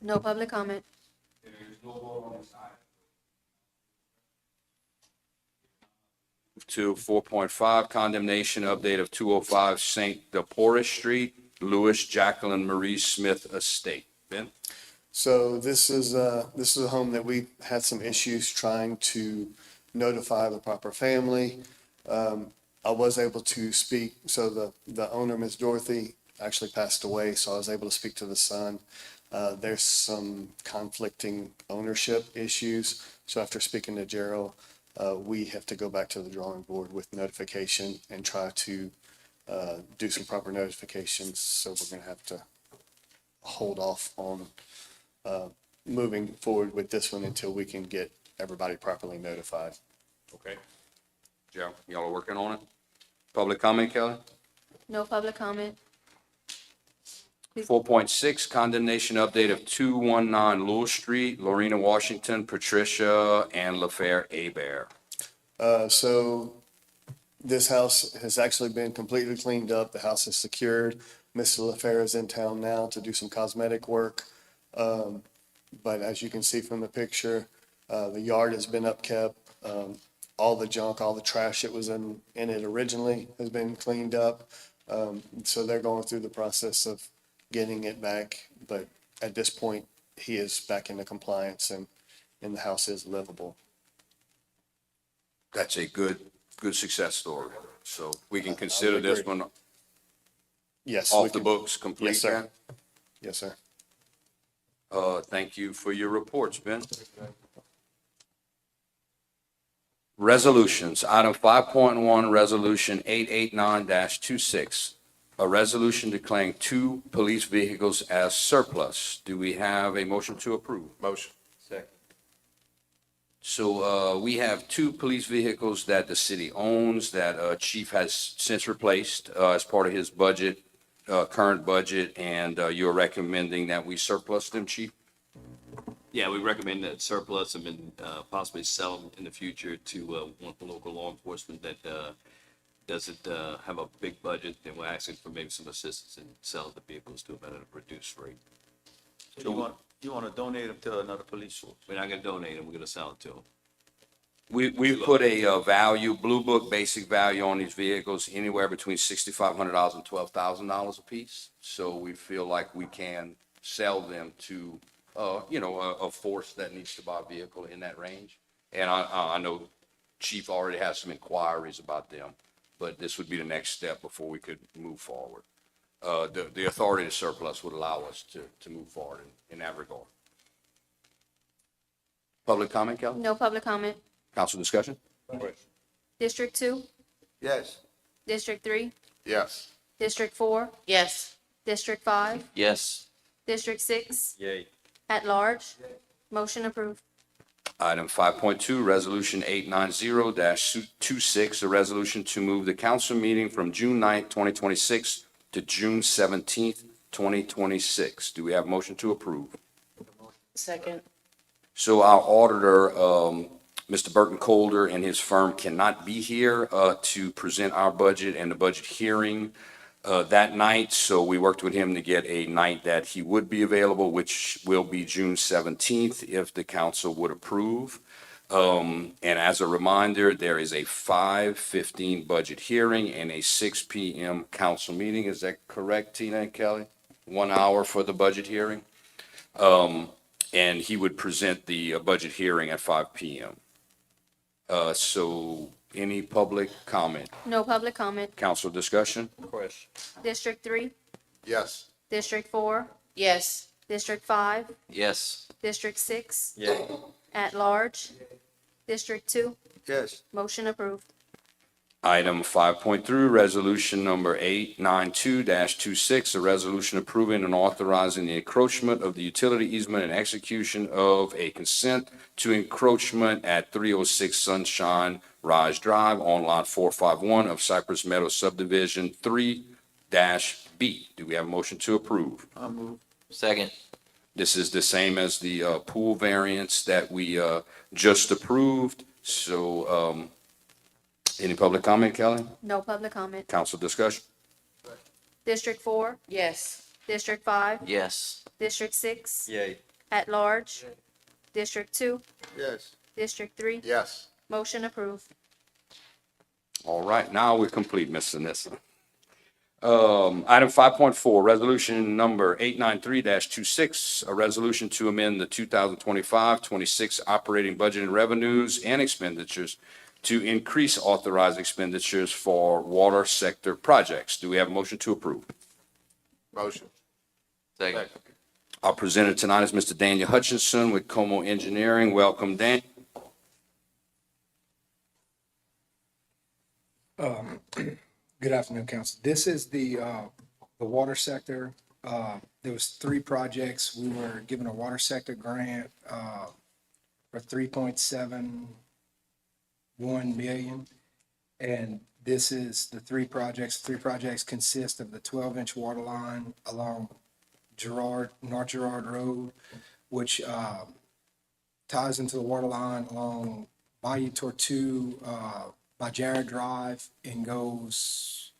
No public comment. To 4.5, condemnation update of 205 St. Deporah Street, Lewis Jacqueline Marie Smith Estate. Ben? So this is a home that we had some issues trying to notify the proper family. I was able to speak, so the owner, Ms. Dorothy, actually passed away, so I was able to speak to the son. There's some conflicting ownership issues. So after speaking to Gerald, we have to go back to the drawing board with notification and try to do some proper notifications. So we're gonna have to hold off on moving forward with this one until we can get everybody properly notified. Okay. Joe, y'all are working on it? Public comment, Kelly? No public comment. 4.6, condemnation update of 219 Lewis Street, Lorena, Washington, Patricia, and LaFair Abear. So this house has actually been completely cleaned up. The house is secured. Mr. LaFair is in town now to do some cosmetic work. But as you can see from the picture, the yard has been upkept. All the junk, all the trash that was in it originally has been cleaned up. So they're going through the process of getting it back. But at this point, he is back into compliance and the house is livable. That's a good success story. So we can consider this agree. one Yes. we off the can- books complete. Yes, sir. then? Yes, sir. Thank you for your reports, Ben. Resolutions, item 5.1, resolution 889-26, a resolution declaring 2 police vehicles as surplus. Do we have a motion to approve? Motion. So we have 2 police vehicles that the city owns that Chief has since replaced as part of his budget, current budget, and you're recommending that we surplus them, Chief? Yeah, we recommend that surplus them and possibly sell them in the future to one local law enforcement that doesn't have a big budget, and we're asking for maybe some assistance in selling the vehicles to them at a reduced rate. So you want to donate them to another police source? We're not gonna donate them, we're gonna sell it to them. We put a value, Blue Book basic value on these vehicles anywhere between $6,500 and $12,000 a piece. So we feel like we can sell them to, a force that needs to buy a vehicle in that range. And I know Chief already has some inquiries about them, but this would be the next step before we could move forward. The authority to surplus would allow us to move forward in that regard. Public comment, Kelly? No public comment. Council discussion? District 2, Yes. District 3, Yes. District 4, Yes. District 5, Yes. District 6, Yay. at large. Motion approved. Item 5.2, Resolution 890-26, a resolution to move the council meeting from June 9th, 2026 to June 17th, 2026. Do we have a motion to approve? Second. So our auditor, Mr. Burton Colder and his firm cannot be here to present our budget and the budget hearing that night. So we worked with him to get a night that he would be available, which will be June 17th if the council would approve. And as a reminder, there is a 5:15 budget hearing and a 6 p.m. council meeting. Is that correct, Tina and Kelly? 1 hour for the budget hearing. And he would present the budget hearing at 5 p.m. So any public comment? No public comment. Council discussion? Question. District 3, Yes. District 4, Yes. District 5, Yes. District 6, Yay. at large. District 2, Yes. motion approved. Item 5.3, resolution number 892-26, a resolution approving and authorizing the encroachment of the utility easement and execution of a consent to encroachment at 306 Sunshine Rise Drive on Lot 451 of Cypress Meadow Subdivision 3-B. Do we have a motion to approve? I'll move. Second. This is the same as the pool variance that we just approved. So any public comment, Kelly? No public comment. Council discussion? District 4, Yes. District 5, Yes. District 6, Yay. at large. District 2, Yes. District 3, Yes. motion approved. All right, now we're complete, Mr. Nissa. Item 5.4, resolution number 893-26, a resolution to amend the 2025-26 operating budget and revenues and expenditures to increase authorized expenditures for water sector projects. Do we have a motion to approve? Motion. Second. Our presenter tonight is Mr. Daniel Hutchinson with Como Engineering. Welcome, Dan. Good afternoon, council. This is the water sector. There was 3 projects. We were given a water sector grant, for 3.71 million. And this is the 3 projects. 3 projects consist of the 12-inch water line along North Girard Road, which, ties into the water line along Bayou Tortue, by Jared Drive, and goes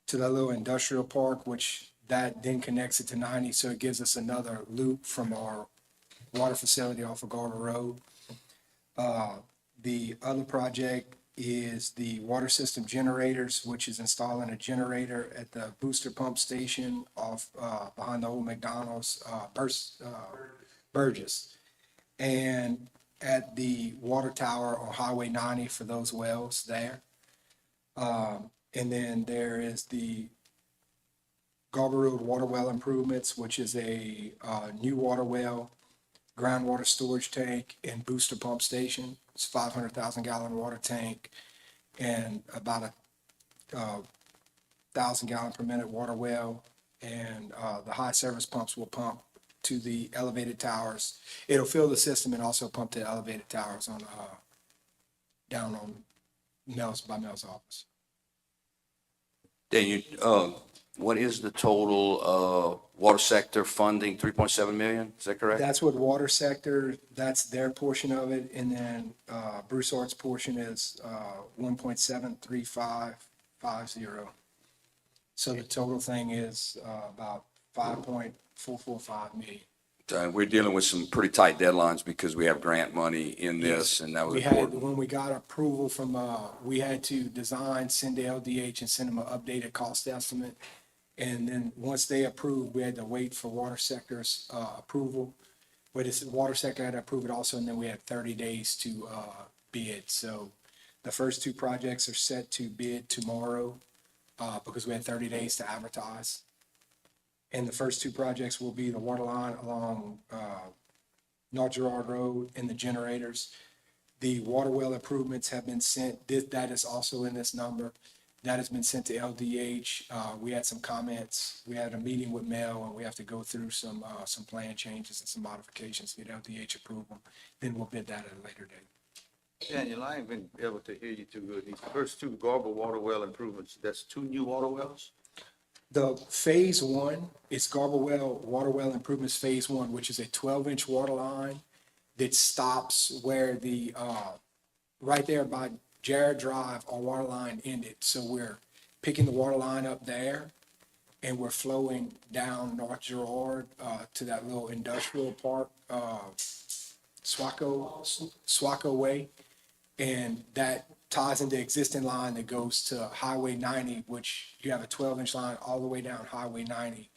to that little industrial park, which that then connects it to 90, so it gives us another loop from our water facility off of Garber Road. The other project is the water system generators, which is installing a generator at the booster pump station off, behind the old McDonald's, Burgess. And at the water tower on Highway 90 for those wells there. And then there is the Garber Road water well improvements, which is a new water well, groundwater storage tank, and booster pump station. It's 500,000 gallon water tank and about a 1,000 gallon per minute water well. And the high service pumps will pump to the elevated towers. It'll fill the system and also pump to the elevated towers on down on Mel's office. Dan, what is the total water sector funding? 3.7 million, is that correct? That's what water sector, that's their portion of it, and then Broussard's portion is 1.73550. So the total thing is about 5.445 million. We're dealing with some pretty tight deadlines because we have grant money in this, and that was We had, important. when we got approval from, we had to design, send to LDH and send them an updated cost estimate. And then once they approved, we had to wait for water sector's approval. But it's, water sector had to approve it also, and then we had 30 days to bid. So the first 2 projects are set to bid tomorrow because we had 30 days to advertise. And the first 2 projects will be the water line along North Girard Road and the generators. The water well improvements have been sent. That is also in this number. That has been sent to LDH. We had some comments. We had a meeting with Mel, and we have to go through some plan changes and some modifications to get LDH approval. Then we'll bid that at a later date. Daniel, I ain't been able to hear you too good. These first 2 Garber water well improvements, that's 2 new water wells? The phase 1 is Garber Well, Water Well Improvements Phase 1, which is a 12-inch water line that stops where the, right there by Jared Drive, our water line ended. So we're picking the water line up there, and we're flowing down North Girard to that little industrial park, Swaco Way. And that ties into existing line that goes to Highway 90, which you have a 12-inch line all the way down Highway 90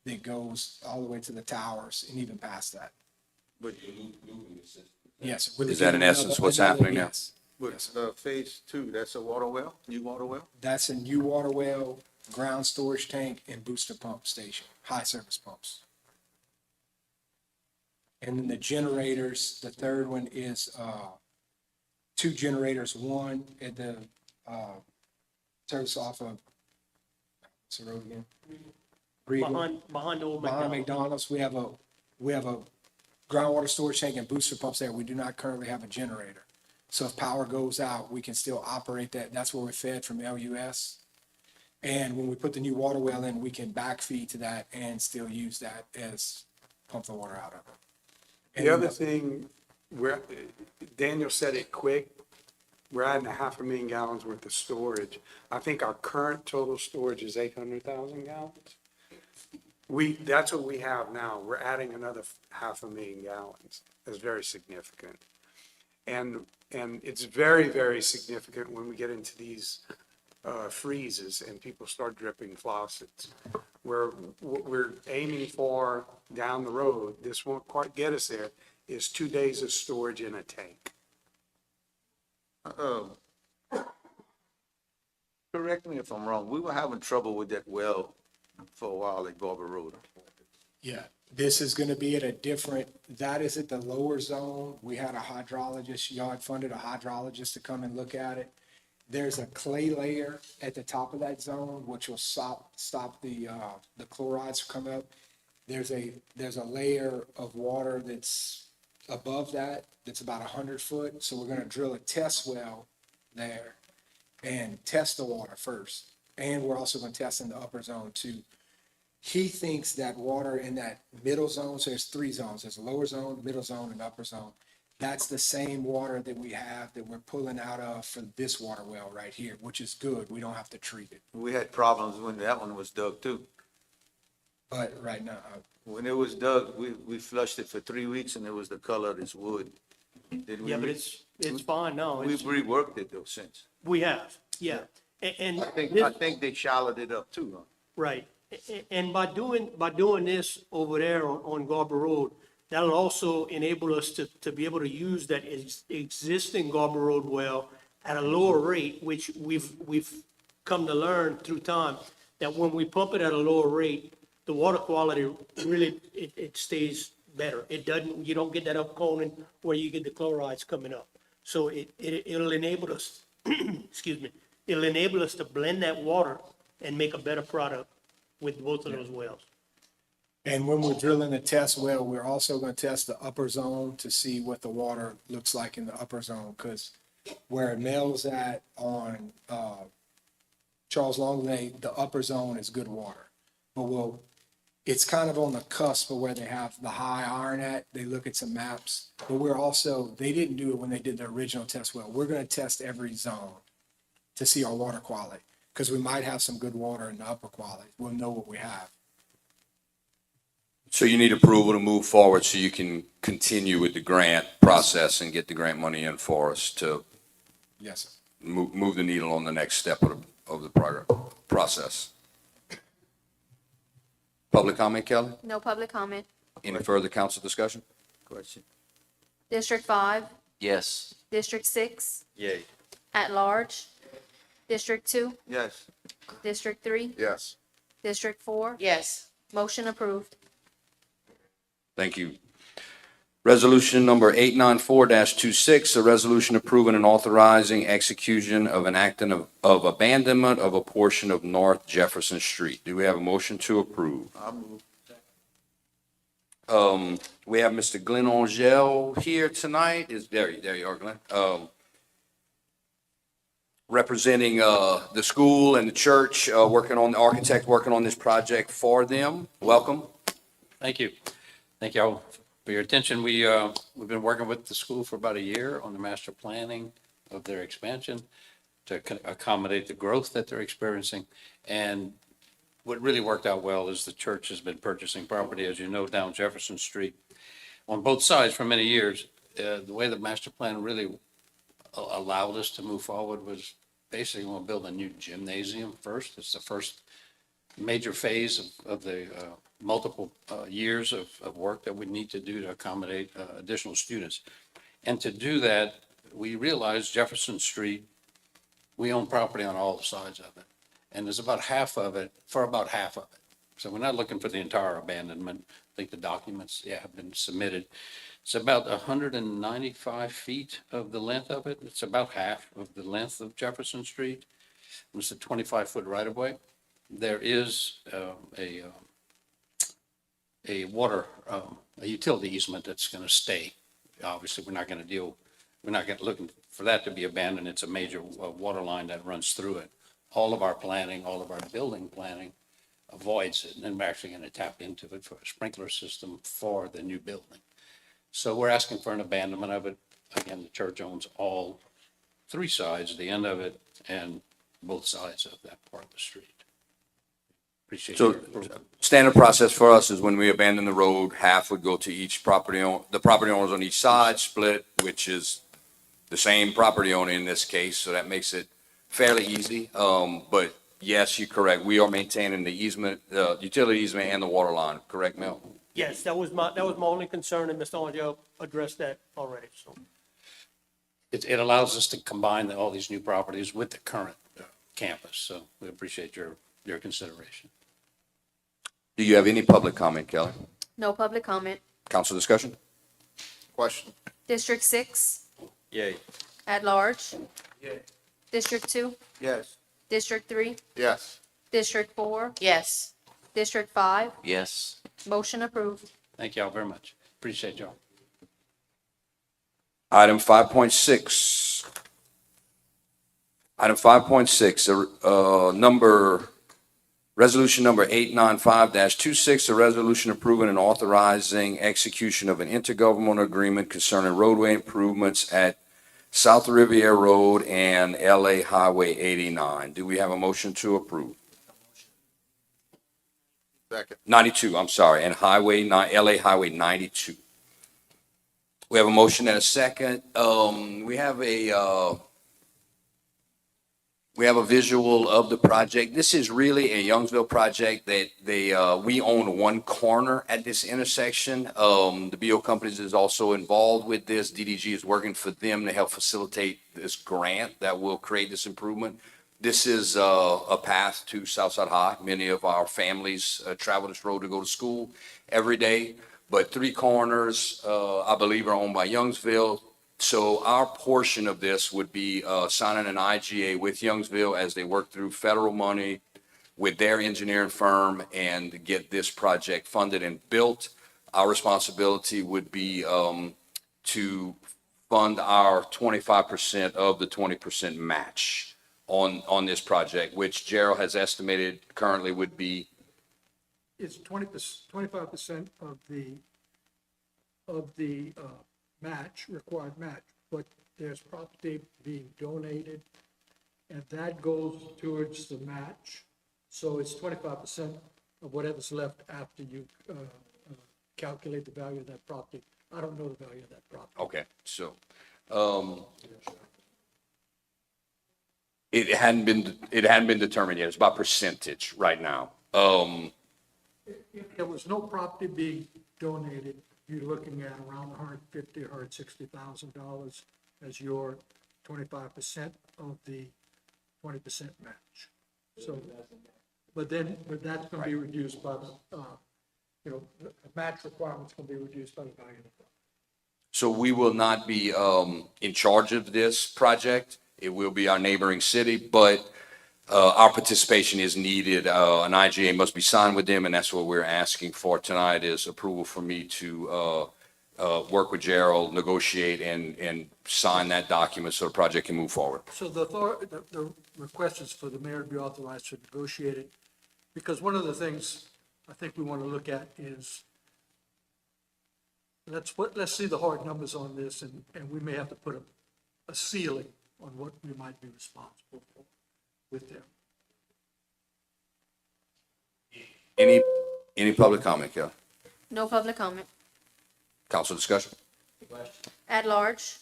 that goes all the way to the towers and even past that. But, Yes. Is that in essence what's happening now? Yes. but phase 2, that's a water well, new water well? That's a new water well, ground storage tank, and booster pump station, high service pumps. And then the generators, the third one is 2 generators, one at the service off of, what's the road again? Regal. Behind the old Behind McDonald's. McDonald's, we have a groundwater storage tank and booster pumps there. We do not currently have a generator. So if power goes out, we can still operate that. That's where we're fed from LUS. And when we put the new water well in, we can backfeed to that and still use that as pump the water out of it. The other thing, where Daniel said it quick, we're adding 500,000 gallons worth of storage. I think our current total storage is 800,000 gallons. That's what we have now. We're adding another 500,000 gallons. That's very significant. And it's very, very significant when we get into these freezes and people start dripping faucets. What we're aiming for down the road, this won't quite get us there, is 2 days of storage in a tank. Correct me if I'm wrong, we were having trouble with that well for a while at Garber Road. Yeah, This is gonna be at a different, that is at the lower zone. We had a hydrologist, y'all had funded a hydrologist to come and look at it. There's a clay layer at the top of that zone, which will stop the chlorides from coming up. There's a layer of water that's above that, that's about 100 foot. So we're gonna drill a test well there and test the water first. And we're also gonna test in the upper zone too. He thinks that water in that middle zone, so there's 3 zones, there's a lower zone, middle zone, and upper zone. That's the same water that we have that we're pulling out of for this water well right here, which is good. We don't have to treat it. We had problems when that one was dug too. But right now, When it was dug, we flushed it for 3 weeks and it was the color of this wood. Did we Yeah, but re- it's fine now. We've reworked it though since. We have, yeah. And I this, think they shallowed it up too, huh? right. And by doing this over there on Garber Road, that'll also enable us to be able to use that existing Garber Road well at a lower rate, which we've come to learn through time, that when we pump it at a lower rate, the water quality really, it stays better. It doesn't, you don't get that upconing where you get the chlorides coming up. So it'll enable us, excuse me, it'll enable us to blend that water and make a better product with both of those wells. and when we're drilling the test well, we're also gonna test the upper zone to see what the water looks like in the upper zone, because where Mel's at on, Charles Longley, the upper zone is good water. But it's kind of on the cusp of where they have the high iron at. They look at some maps, but we're also, they didn't do it when they did the original test well. We're gonna test every zone to see our water quality, because we might have some good water in the upper quality. We'll know what we have. So you need approval to move forward so you can continue with the grant process and get the grant money in for us to Yes, sir. move the needle on the next step of the process. Public comment, Kelly? No public comment. Any further council discussion? Question. District 5, Yes. District 6, Yay. at large. District 2, Yes. District 3, Yes. District 4. Yes. Motion approved. Thank you. Resolution number 894-26, a resolution approving and authorizing execution of an act of abandonment of a portion of North Jefferson Street. Do we have a motion to approve? I'll move. We have Mr. Glenn Angel here tonight. There you are, Glenn. Representing the school and the church, the architect working on this project for them. Welcome. Thank you. Thank you all for your attention. We've been working with the school for about a year on the master planning of their expansion to accommodate the growth that they're experiencing. And what really worked out well is the church has been purchasing property, as you know, down Jefferson Street on both sides for many years. The way the master plan really allowed us to move forward was basically we want to build a new gymnasium first. It's the first major phase of the multiple years of work that we need to do to accommodate additional students. And to do that, we realized Jefferson Street, we own property on all sides of it. And there's about half of it, for about half of it. So we're not looking for the entire abandonment. I think the documents, have been submitted. It's about 195 feet of the length of it. It's about half of the length of Jefferson Street. It's a 25-foot right-of-way. There is a water, a utility easement that's going to stay. Obviously, we're not looking for that to be abandoned. It's a major water line that runs through it. All of our planning, all of our building planning avoids it, and we're actually going to tap into it for a sprinkler system for the new building. So we're asking for an abandonment of it. Again, the church owns all 3 sides, the end of it, and both sides of that part of the street. Appreciate So your approval. standard process for us is when we abandon the road, half would go to each the property owners on each side, split, which is the same property owner in this case, so that makes it fairly easy. But yes, you're correct. We are maintaining the easement, the utility easement and the water line, correct, Mel? Yes, that was my only concern, and Mr. Angel addressed that already, so. It allows us to combine all these new properties with the current campus, so we appreciate your consideration. Do you have any public comment, Kelly? No public comment. Council discussion? Question. District 6, Yay. at large. District 2, Yes. District 3, Yes. District 4, Yes. District 5. Yes. Motion approved. Thank y'all very much. Appreciate y'all. Item 5.6. Item 5.6, resolution number 895-26, a resolution approving and authorizing execution of an intergovernmental agreement concerning roadway improvements at South Riviera Road and LA Highway 89. Do we have a motion to approve? Second. 92, I'm sorry, and LA Highway 92. We have a motion and a second. We have a visual of the project. This is really a Youngsville project that we own one corner at this intersection. The BO Companies is also involved with this. DDG is working for them to help facilitate this grant that will create this improvement. This is a path to Southside High. Many of our families travel this road to go to school every day. But three corners, I believe, are owned by Youngsville. So our portion of this would be signing an IGA with Youngsville as they work through federal money with their engineering firm and get this project funded and built. Our responsibility would be to fund our 25% of the 20% match on this project, which Gerald has estimated currently would be. It's 25% of the match, required match, but there's property being donated, and that goes towards the match. So it's 25% of whatever's left after you calculate the value of that property. I don't know the value of that property. Okay, so it hadn't been determined yet. It's about percentage right now. If there was no property being donated, you're looking at around $150,000 or $160,000 as your 25% of the 20% match. So, but that's going to be reduced by the match requirement's going to be reduced by the value of the property. So we will not be in charge of this project. It will be our neighboring city, but our participation is needed. An IGA must be signed with them, and that's what we're asking for tonight is approval for me to work with Gerald, negotiate, and sign that document so the project can move forward. So the request is for the mayor to be authorized to negotiate it, because one of the things I think we want to look at is let's see the hard numbers on this, and we may have to put a ceiling on what we might be responsible for with them. Any public comment, Kelly? No public comment. Council discussion? At large.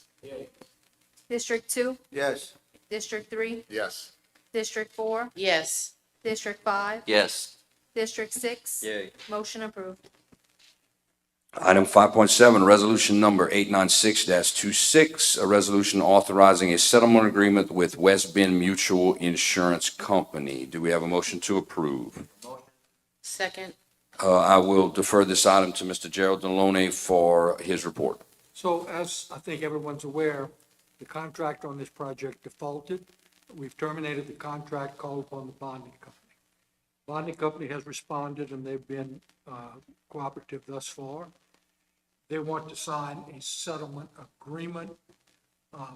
District 2, Yes. District 3, Yes. District 4, Yes. District 5, Yes. District 6. Yay. Motion approved. Item 5.7, resolution number 896-26, a resolution authorizing a settlement agreement with West Bend Mutual Insurance Company. Do we have a motion to approve? Second. I will defer this item to Mr. Gerald Deloney for his report. So as I think everyone's aware, the contract on this project defaulted. We've terminated the contract, called upon the bonding company. Bonding company has responded, and they've been cooperative thus far. They want to sign a settlement agreement,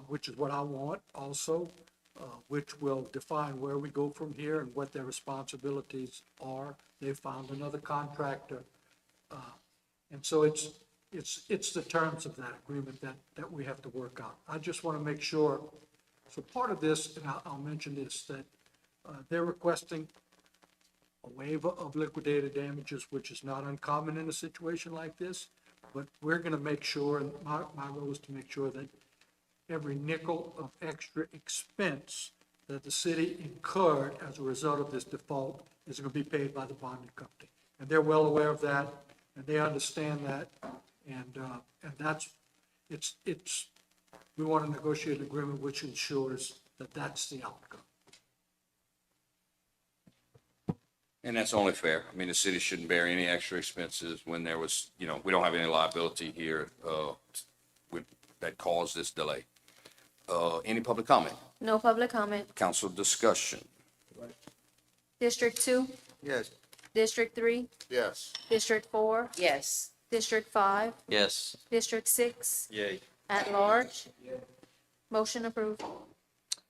which is what I want also, which will define where we go from here and what their responsibilities are. They found another contractor. And so it's the terms of that agreement that we have to work out. I just want to make sure, so part of this, and I'll mention this, that they're requesting a waiver of liquidated damages, which is not uncommon in a situation like this, but we're going to make sure, and my role is to make sure that every nickel of extra expense that the city incurred as a result of this default is going to be paid by the bonding company. And they're well aware of that, and they understand that, and that's, we want to negotiate an agreement which ensures that that's the outcome. And that's only fair. I mean, the city shouldn't bear any extra expenses when there was, we don't have any liability here, that caused this delay. Any public comment? No public comment. Council discussion? District 2, Yes. District 3, Yes. District 4, Yes. District 5, Yes. District 6, Yay. at large. Motion approved.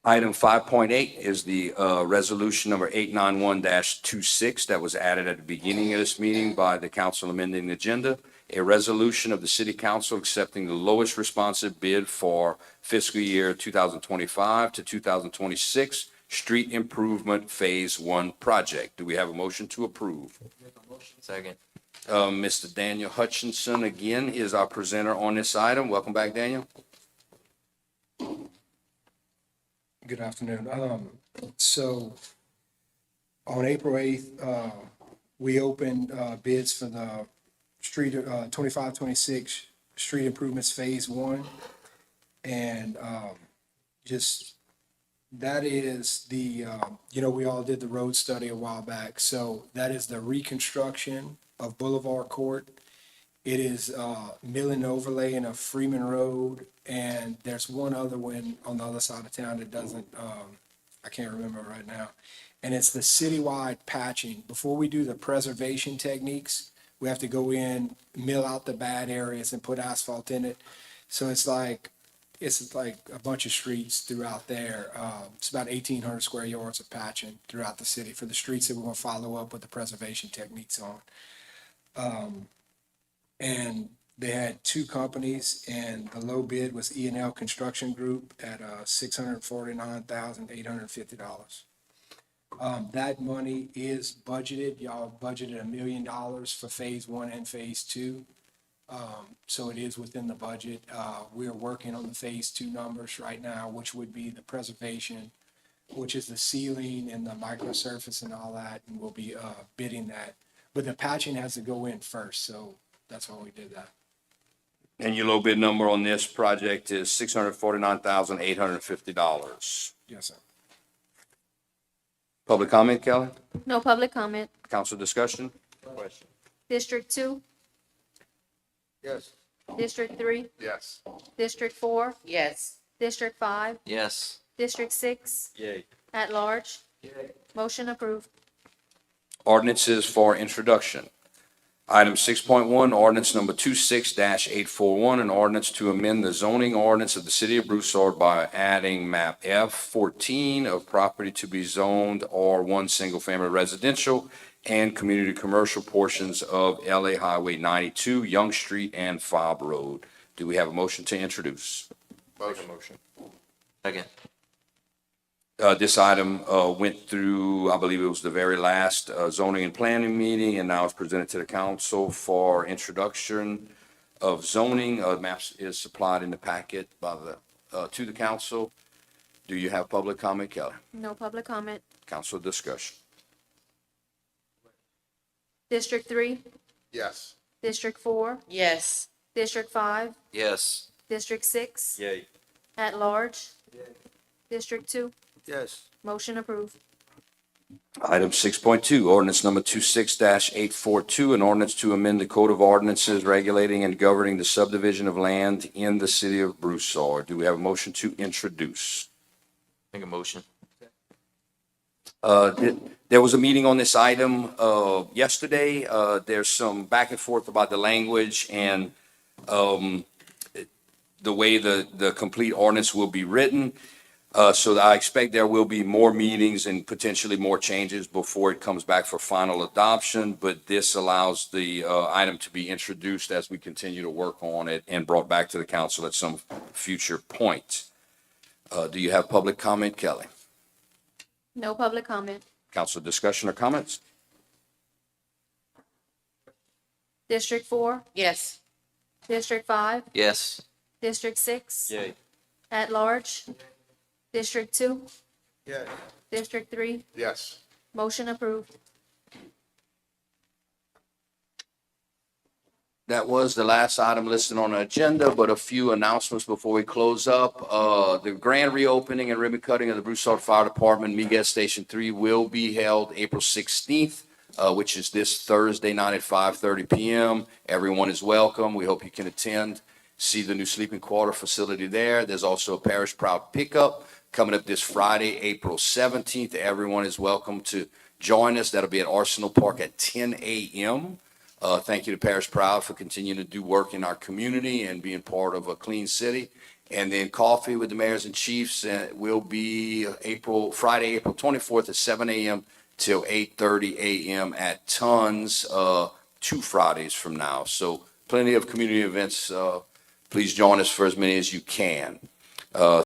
Item 5.8 is the resolution number 891-26 that was added at the beginning of this meeting by the council amending the agenda. A resolution of the city council accepting the lowest responsive bid for fiscal year 2025 to 2026 street improvement Phase 1 project. Do we have a motion to approve? Second. Mr. Daniel Hutchinson again is our presenter on this item. Welcome back, Daniel. Good afternoon. So on April 8th, we opened bids for the street, 25-26 street improvements Phase 1. And just, that is the, we all did the road study a while back. So that is the reconstruction of Boulevard Court. It is mill and overlaying of Freeman Road, and there's one other one on the other side of town that doesn't, I can't remember right now. And it's the citywide patching. Before we do the preservation techniques, we have to go in, mill out the bad areas and put asphalt in it. So it's like a bunch of streets throughout there. It's about 1,800 square yards of patching throughout the city for the streets that we're gonna follow up with the preservation techniques on. And they had two companies, and the low bid was E&L Construction Group at $649,850. That money is budgeted. Y'all budgeted $1 million for Phase 1 and Phase 2. So it is within the budget. We're working on the Phase 2 numbers right now, which would be the preservation, which is the sealing and the microsurface and all that, and we'll be bidding that. But the patching has to go in first, so that's why we did that. And your low bid number on this project is $649,850. Yes, sir. Public comment, Kelly? No public comment. Council discussion? Question. District 2, Yes. District 3, Yes. District 4, Yes. District 5, Yes. District 6, Yay. at large. Motion approved. Ordinances for introduction. Item 6.1, ordinance number 26-841, an ordinance to amend the zoning ordinance of the city of Broussard by adding map F14 of property to be zoned R1 single-family residential and community commercial portions of LA Highway 92, Young Street, and Fobb Road. Do we have a motion to introduce? Motion. Second. This item went through, I believe it was the very last zoning and planning meeting, and now it's presented to the council for introduction of zoning. Maps is supplied in the packet by to the council. Do you have public comment, Kelly? No public comment. Council discussion. District 3, Yes. District 4, Yes. District 5, Yes. District 6, Yay. at large. District 2, Yes. motion approved. Item 6.2, ordinance number 26-842, an ordinance to amend the Code of Ordinances regulating and governing the subdivision of land in the city of Broussard. Do we have a motion to introduce? Make a motion. There was a meeting on this item yesterday. There's some back and forth about the language and the way the complete ordinance will be written. So I expect there will be more meetings and potentially more changes before it comes back for final adoption. But this allows the item to be introduced as we continue to work on it and brought back to the council at some future point. Do you have public comment, Kelly? No public comment. Council discussion or comments? District 4, Yes. District 5, Yes. District 6, Yay. at large. District 2, Yes. District 3, Yes. motion approved. That was the last item listed on the agenda, but a few announcements before we close up. The grand reopening and ribbon cutting of the Broussard Fire Department Miguez Station 3 will be held April 16th. which is this Thursday night at 5:30 PM. Everyone is welcome. We hope you can attend, see the new sleeping quarter facility there. There's also a Parish Proud pickup coming up this Friday, April 17th. Everyone is welcome to join us. That'll be at Arsenal Park at 10 a.m. Thank you to Parish Proud for continuing to do work in our community and being part of a clean city. And then coffee with the mayors and chiefs will be Friday, April 24th at 7 a.m. till 8:30 a.m. at Tons, 2 Fridays from now. So plenty of community events. Please join us for as many as you can.